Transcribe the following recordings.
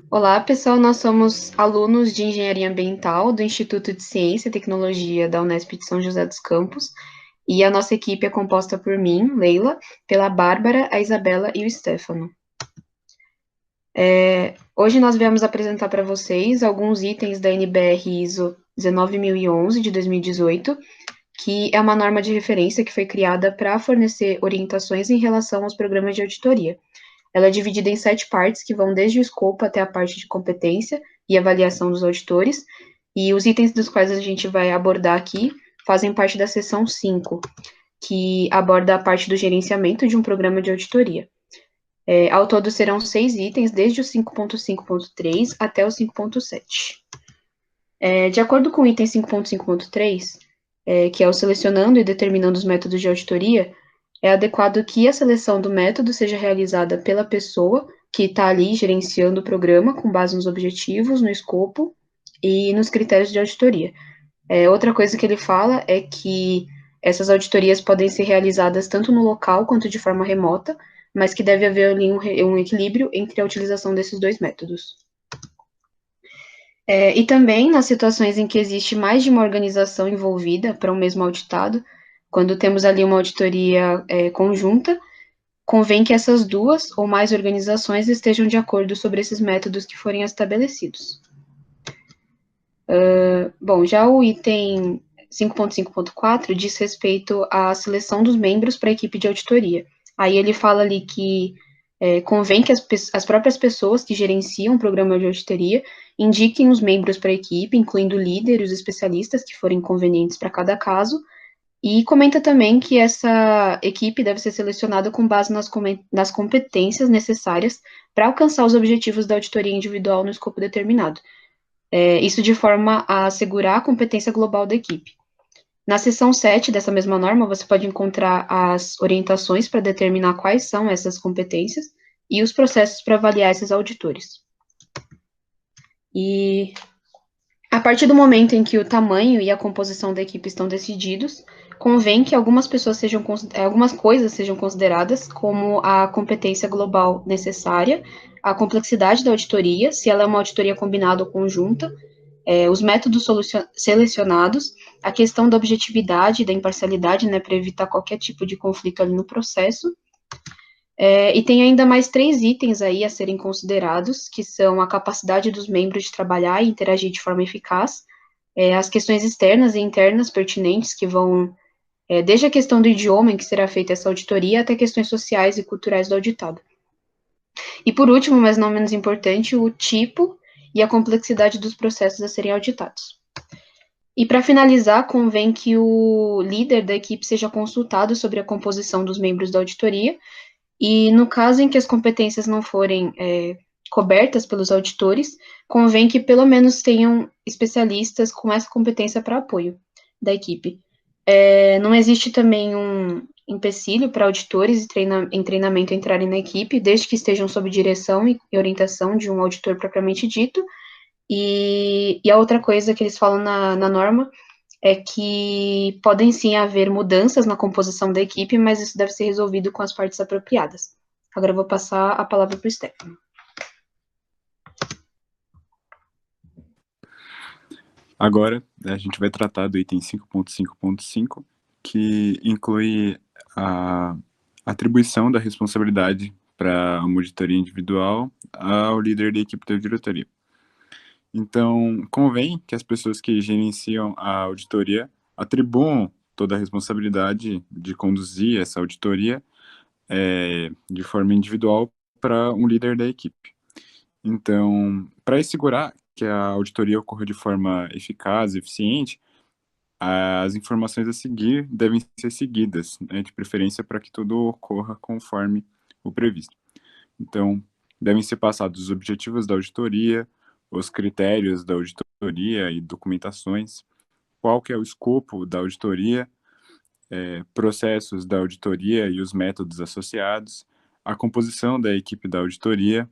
Olá, pessoal. Nós somos alunos de Engenharia Ambiental do Instituto de Ciência e Tecnologia da Unesp de São José dos Campos. E a nossa equipe é composta por mim, Leila, pela Bárbara, a Isabela e o Stefano. Hoje nós viemos apresentar para vocês alguns itens da NBR ISO 19011 de 2018, que é uma norma de referência que foi criada para fornecer orientações em relação aos programas de auditoria. Ela é dividida em 7 partes, que vão desde o escopo até a parte de competência e avaliação dos auditores, e os itens dos quais a gente vai abordar aqui fazem parte da seção 5, que aborda a parte do gerenciamento de um programa de auditoria. Ao todo serão 6 itens, desde o 5.5.3 até o 5.7. De acordo com o item 5.5.3, que é o selecionando e determinando os métodos de auditoria, é adequado que a seleção do método seja realizada pela pessoa que está ali gerenciando o programa com base nos objetivos, no escopo e nos critérios de auditoria. Outra coisa que ele fala é que essas auditorias podem ser realizadas tanto no local quanto de forma remota, mas que deve haver ali um equilíbrio entre a utilização desses dois métodos. E também nas situações em que existe mais de uma organização envolvida para um mesmo auditado, quando temos ali uma auditoria conjunta, convém que essas duas ou mais organizações estejam de acordo sobre esses métodos que forem estabelecidos. Bom, já o item 5.5.4 diz respeito à seleção dos membros para a equipe de auditoria. Aí ele fala ali que convém que as próprias pessoas que gerenciam o programa de auditoria indiquem os membros para a equipe, incluindo o líder e os especialistas que forem convenientes para cada caso, e comenta também que essa equipe deve ser selecionada com base nas competências necessárias para alcançar os objetivos da auditoria individual no escopo determinado. Isso de forma a assegurar a competência global da equipe. Na seção 7 dessa mesma norma, você pode encontrar as orientações para determinar quais são essas competências e os processos para avaliar esses auditores. E a partir do momento em que o tamanho e a composição da equipe estão decididos, convém que algumas coisas sejam consideradas, como a competência global necessária, a complexidade da auditoria, se ela é uma auditoria combinada ou conjunta, os métodos selecionados, a questão da objetividade e da imparcialidade, né, para evitar qualquer tipo de conflito ali no processo. E tem ainda mais 3 itens aí a serem considerados, que são a capacidade dos membros de trabalhar e interagir de forma eficaz, as questões externas e internas pertinentes, que vão desde a questão do idioma em que será feita essa auditoria, até questões sociais e culturais do auditado. E por último, mas não menos importante, o tipo e a complexidade dos processos a serem auditados. E para finalizar, convém que o líder da equipe seja consultado sobre a composição dos membros da auditoria, e no caso em que as competências não forem cobertas pelos auditores, convém que pelo menos tenham especialistas com essa competência para apoio da equipe. Não existe também um empecilho para auditores em treinamento entrarem na equipe, desde que estejam sob direção e orientação de um auditor propriamente dito. E a outra coisa que eles falam na norma é que podem sim haver mudanças na composição da equipe, mas isso deve ser resolvido com as partes apropriadas. Agora eu vou passar a palavra para o Stefano. Agora, a gente vai tratar do item 5.5.5, que inclui a atribuição da responsabilidade para uma auditoria individual ao líder da equipe da diretoria. Então, convém que as pessoas que gerenciam a auditoria atribuam toda a responsabilidade de conduzir essa auditoria de forma individual para um líder da equipe. Então, para assegurar que a auditoria ocorra de forma eficaz e eficiente, as informações a seguir devem ser seguidas, né, de preferência para que tudo ocorra conforme o previsto. Então, devem ser passados os objetivos da auditoria, os critérios da auditoria e documentações, qual que é o escopo da auditoria, processos da auditoria e os métodos associados, a composição da equipe da auditoria,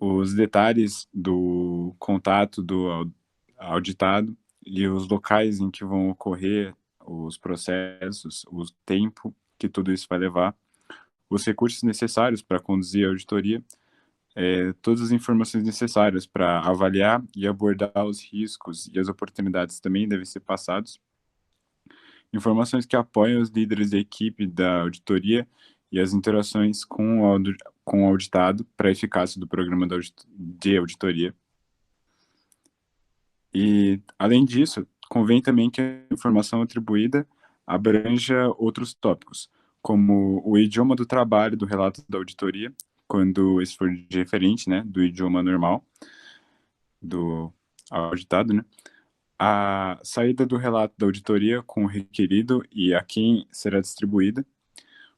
os detalhes do contato do auditado e os locais em que vão ocorrer os processos, o tempo que tudo isso vai levar, os recursos necessários para conduzir a auditoria, todas as informações necessárias para avaliar e abordar os riscos e as oportunidades também devem ser passados. Informações que apoiam os líderes da equipe da auditoria e as interações com o auditado para a eficácia do programa de auditoria. E, além disso, convém também que a informação atribuída abranja outros tópicos, como o idioma do trabalho do relato da auditoria, quando esse for diferente, né, do idioma normal do auditado, né, a saída do relato da auditoria com o requerido e a quem será distribuída,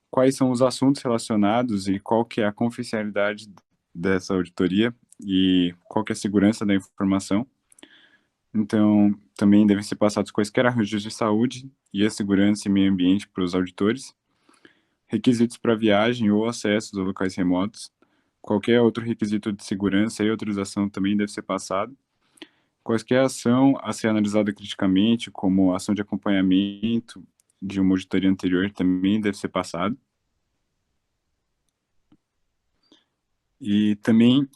quais são os assuntos relacionados e qual que é a confidencialidade dessa auditoria e qual que é a segurança da informação. Então, também devem ser passados quaisquer arranjos de saúde e a segurança e meio ambiente para os auditores, requisitos para viagem ou acessos a locais remotos, qualquer outro requisito de segurança e autorização também deve ser passado, quaisquer ação a ser analisada criticamente, como ação de acompanhamento de uma auditoria anterior, também deve ser passado. E também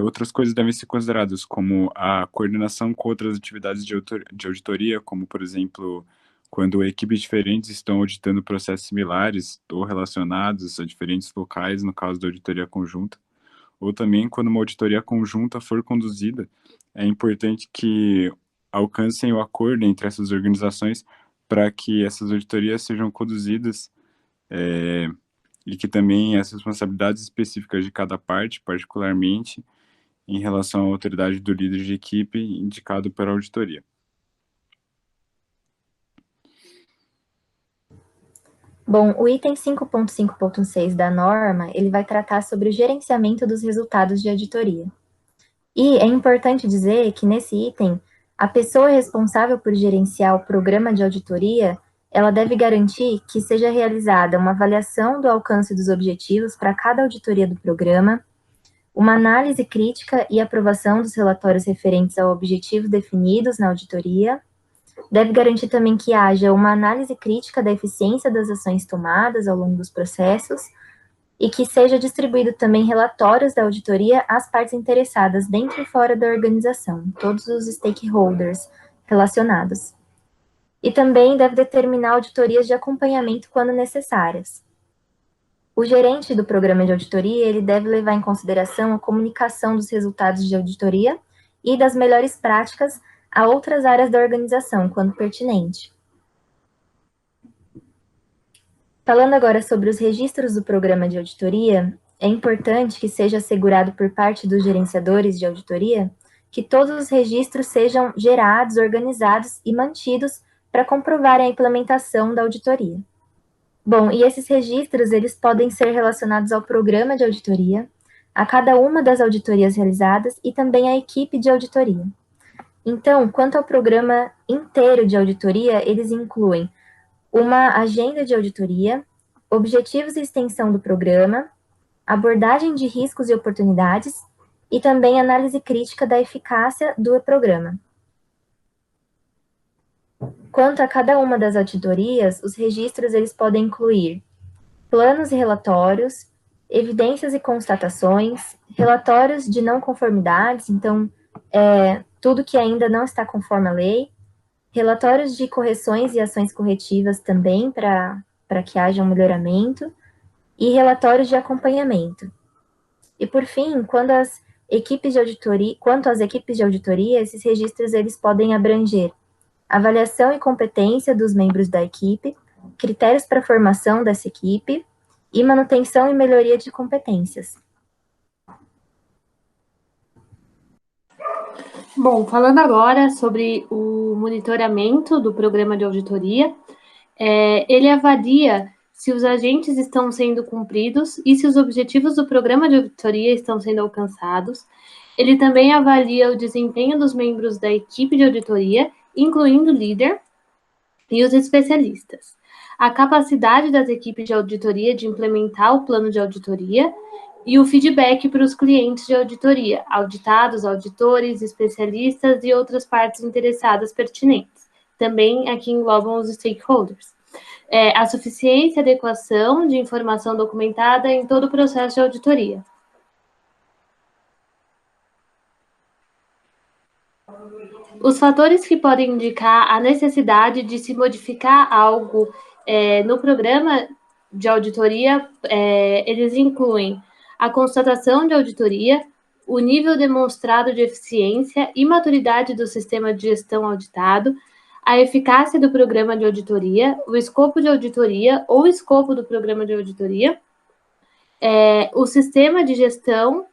outras coisas devem ser consideradas, como a coordenação com outras atividades de auditoria, como, por exemplo, quando equipes diferentes estão auditando processos similares ou relacionados a diferentes locais, no caso da auditoria conjunta, ou também quando uma auditoria conjunta for conduzida, é importante que alcancem o acordo entre essas organizações para que essas auditorias sejam conduzidas e que também as responsabilidades específicas de cada parte, particularmente em relação à autoridade do líder de equipe indicado pela auditoria. Bom, o item 5.5.6 da norma, ele vai tratar sobre o gerenciamento dos resultados de auditoria. E é importante dizer que nesse item, a pessoa responsável por gerenciar o programa de auditoria, ela deve garantir que seja realizada uma avaliação do alcance dos objetivos para cada auditoria do programa, uma análise crítica e aprovação dos relatórios referentes a objetivos definidos na auditoria, deve garantir também que haja uma análise crítica da eficiência das ações tomadas ao longo dos processos e que seja distribuído também relatórios da auditoria às partes interessadas dentro e fora da organização, todos os stakeholders relacionados. E também deve determinar auditorias de acompanhamento quando necessárias. O gerente do programa de auditoria, ele deve levar em consideração a comunicação dos resultados de auditoria e das melhores práticas a outras áreas da organização, quando pertinente. Falando agora sobre os registros do programa de auditoria, é importante que seja assegurado por parte dos gerenciadores de auditoria que todos os registros sejam gerados, organizados e mantidos para comprovarem a implementação da auditoria. Bom, e esses registros, eles podem ser relacionados ao programa de auditoria, a cada uma das auditorias realizadas e também à equipe de auditoria. Então, quanto ao programa inteiro de auditoria, eles incluem uma agenda de auditoria, objetivos e extensão do programa, abordagem de riscos e oportunidades e também análise crítica da eficácia do programa. Quanto a cada uma das auditorias, os registros eles podem incluir planos e relatórios, evidências e constatações, relatórios de não conformidades, então, tudo que ainda não está conforme a lei, relatórios de correções e ações corretivas também, para que haja um melhoramento, e relatórios de acompanhamento. E, por fim, quanto às equipes de auditoria, esses registros eles podem abranger avaliação e competência dos membros da equipe, critérios para a formação dessa equipe e manutenção e melhoria de competências. Bom, falando agora sobre o monitoramento do programa de auditoria, ele avalia se os agentes estão sendo cumpridos e se os objetivos do programa de auditoria estão sendo alcançados. Ele também avalia o desempenho dos membros da equipe de auditoria, incluindo o líder e os especialistas, a capacidade das equipes de auditoria de implementar o plano de auditoria e o feedback para os clientes de auditoria, auditados, auditores, especialistas e outras partes interessadas pertinentes. Também aqui englobam os stakeholders. a suficiência e adequação de informação documentada em todo o processo de auditoria. Os fatores que podem indicar a necessidade de se modificar algo no programa de auditoria, eles incluem a constatação de auditoria, o nível demonstrado de eficiência e maturidade do sistema de gestão auditado, a eficácia do programa de auditoria, o escopo de auditoria ou escopo do programa de auditoria, o sistema de gestão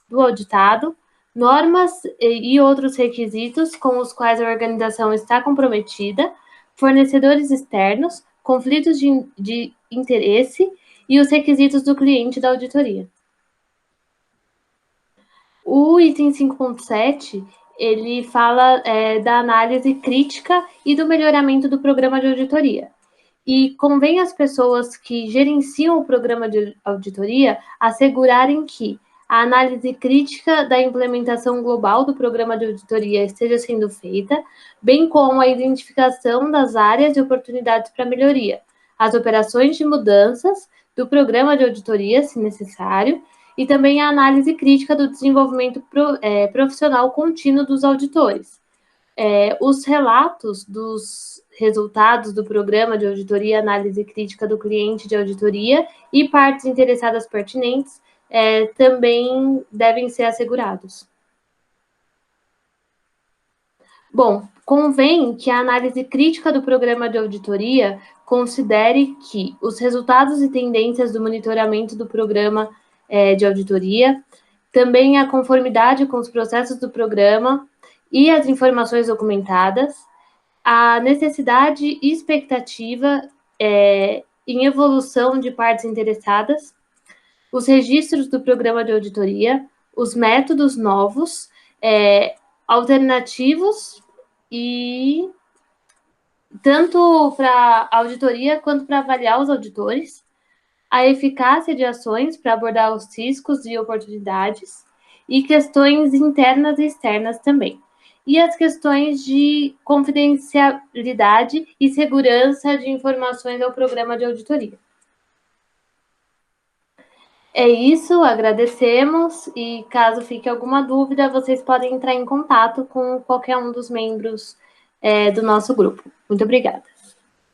do auditado, normas e outros requisitos com os quais a organização está comprometida, fornecedores externos, conflitos de interesse e os requisitos do cliente da auditoria. O item 5.7, ele fala da análise crítica e do melhoramento do programa de auditoria. E convém às pessoas que gerenciam o programa de auditoria assegurarem que a análise crítica da implementação global do programa de auditoria esteja sendo feita, bem como a identificação das áreas e oportunidades para melhoria, as operações de mudanças do programa de auditoria, se necessário, e também a análise crítica do desenvolvimento profissional contínuo dos auditores. Os relatos dos resultados do programa de auditoria, análise crítica do cliente de auditoria e partes interessadas pertinentes também devem ser assegurados. Bom, convém que a análise crítica do programa de auditoria considere que os resultados e tendências do monitoramento do programa de auditoria, também a conformidade com os processos do programa e as informações documentadas, a necessidade e expectativa em evolução de partes interessadas, os registros do programa de auditoria, os métodos novos, alternativos, e tanto para a auditoria quanto para avaliar os auditores, a eficácia de ações para abordar os riscos e oportunidades, e questões internas e externas também. E as questões de confidencialidade e segurança de informações ao programa de auditoria. É isso, agradecemos, e caso fique alguma dúvida, vocês podem entrar em contato com qualquer um dos membros do nosso grupo. Muito obrigada.